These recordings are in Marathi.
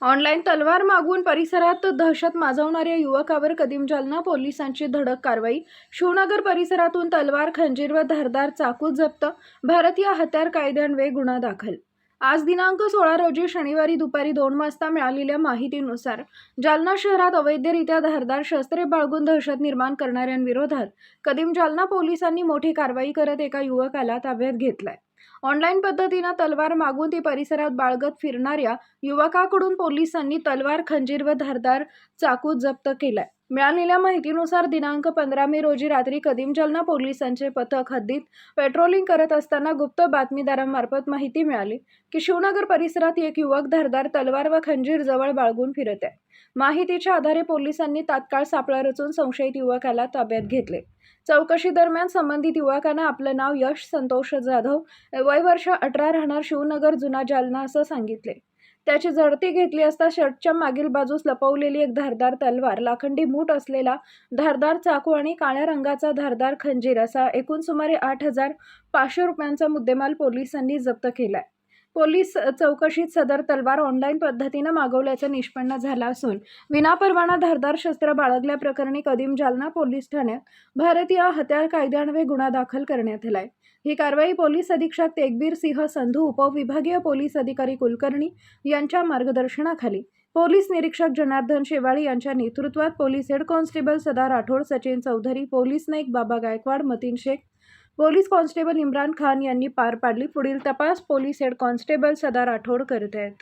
ऑनलाईन तलवार मागवून परिसरात दहशत माजवणाऱ्या युवकावर कदीम जालना पोलिसांची धडक कारवाई. शिवनगर परिसरातून तलवार, खंजीर व धारदार चाकू जप्त. भारतीय हत्यार कायद्यान्वये गुन्हा दाखल. आज दिनांक 16 रोजी शनिवारी दुपारी 2 वाजता मिळालेल्या माहितीनुसार जालना शहरात अवैधरित्या धारदार शस्त्रे बाळगून दहशत निर्माण करणाऱ्यांविरोधात कदीम जालना पोलिसांनी मोठी कारवाई करत एका युवकाला ताब्यात घेतलाय. ऑनलाईन पद्धतीने तलवार मागून ती परिसरात बाळगत फिरणाऱ्या युवकाकडून पोलिसांनी तलवार, खंजीर व धारदार चाकू जप्त केलाय. मिळालेल्या माहितीनुसार दिनांक 15 मे रोजी रात्री कदीम जालना पोलिसांचे पथक हद्दीत पेट्रोलिंग करत असताना गुप्त बातमीदारांमार्फत माहिती मिळाली की शिवनगर परिसरात एक युवक धारदार तलवार व खंजीर जवळ बाळगून फिरत आहे. माहितीच्या आधारे पोलिसांनी तात्काळ सापळा रचून संशयित युवकाला ताब्यात घेतले. चौकशी दरम्यान संबंधित युवकाने आपले नाव यश संतोष जाधव, वय वर्ष 18, राहणार शिवनगर, जुना जालना असं सांगितले. त्याची झडती घेतली असता शर्टच्या मागील बाजूस लपवलेली एक धारदार तलवार, लाखंडी मूठ असलेला धारदार चाकू आणि काळ्या रंगाचा धारदार खंजीर असा एकूण सुमारे 8,500 रुपयांचा मुद्देमाल पोलिसांनी जप्त केलाय. पोलीस चौकशीत सदर तलवार ऑनलाईन पद्धतीने मागवल्याचं निष्पन्न झालं असून विनापरवाना धारदार शस्त्र बाळगल्याप्रकरणी कदीम जालना पोलीस ठाण्यात भारतीय हत्यार कायद्यान्वये गुन्हा दाखल करण्यात आलाय. ही कारवाई पोलीस अधीक्षक तेगबीर सिंह संधू, उपविभागीय पोलीस अधिकारी कुलकर्णी यांच्या मार्गदर्शनाखाली पोलीस निरीक्षक जनार्दन शेवाळे यांच्या नेतृत्वात पोलीस हेड कॉन्स्टेबल सदा राठोड, सचिन चौधरी, पोलीस नाईक बाबा गायकवाड, मतीन शेख, पोलीस कॉन्स्टेबल इम्रान खान यांनी पार पाडली. पुढील तपास पोलीस हेड कॉन्स्टेबल सदा राठोड करत आहेत.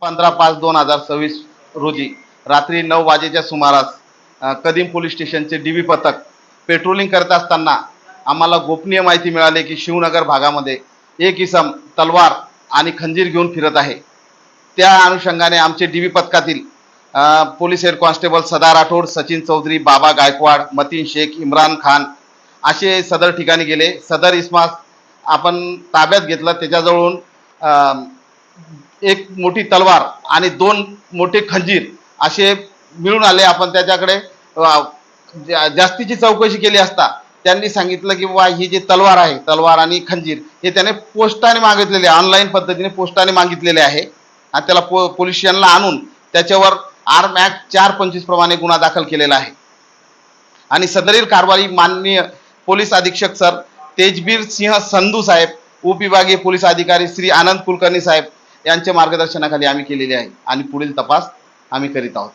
15/5/2026 रोजी रात्री 9 वाजेच्या सुमारास कदीम पोलीस स्टेशनचे डीबी पथक पेट्रोलिंग करत असताना आम्हाला गोपनीय माहिती मिळाली की शिवनगर भागामध्ये एक इसम तलवार आणि खंजीर घेऊन फिरत आहे. त्या अनुषंगाने आमचे डीबी पथकातील पोलीस हेड कॉन्स्टेबल सदा राठोड, सचिन चौधरी, बाबा गायकवाड, मतीन शेख, इम्रान खान असे सदर ठिकाणी गेले. सदर इसमास आपण ताब्यात घेतलं. त्याच्याजवळून एक मोठी तलवार आणि 2 मोठे खंजीर असे मिळून आले. आपण त्याच्याकडे जास्तीची चौकशी केली असता त्यांनी सांगितलं की बाबा ही जी तलवार आहे, तलवार आणि खंजीर हे त्याने पोस्टाने मागितलेले, ऑनलाईन पद्धतीने पोस्टाने मागितलेले आहे आणि त्याला पोलीस स्टेशनला आणून त्याच्यावर आर्म ॲक्ट 425 प्रमाणे गुन्हा दाखल केलेला आहे. आणि सदरील कारवाई माननीय पोलीस अधीक्षक सर तेजबीर सिंह संधू साहेब, उपविभागीय पोलीस अधिकारी श्री आनंद कुलकर्णी साहेब यांच्या मार्गदर्शनाखाली आम्ही केलेली आहे आणि पुढील तपास आम्ही करीत आहोत.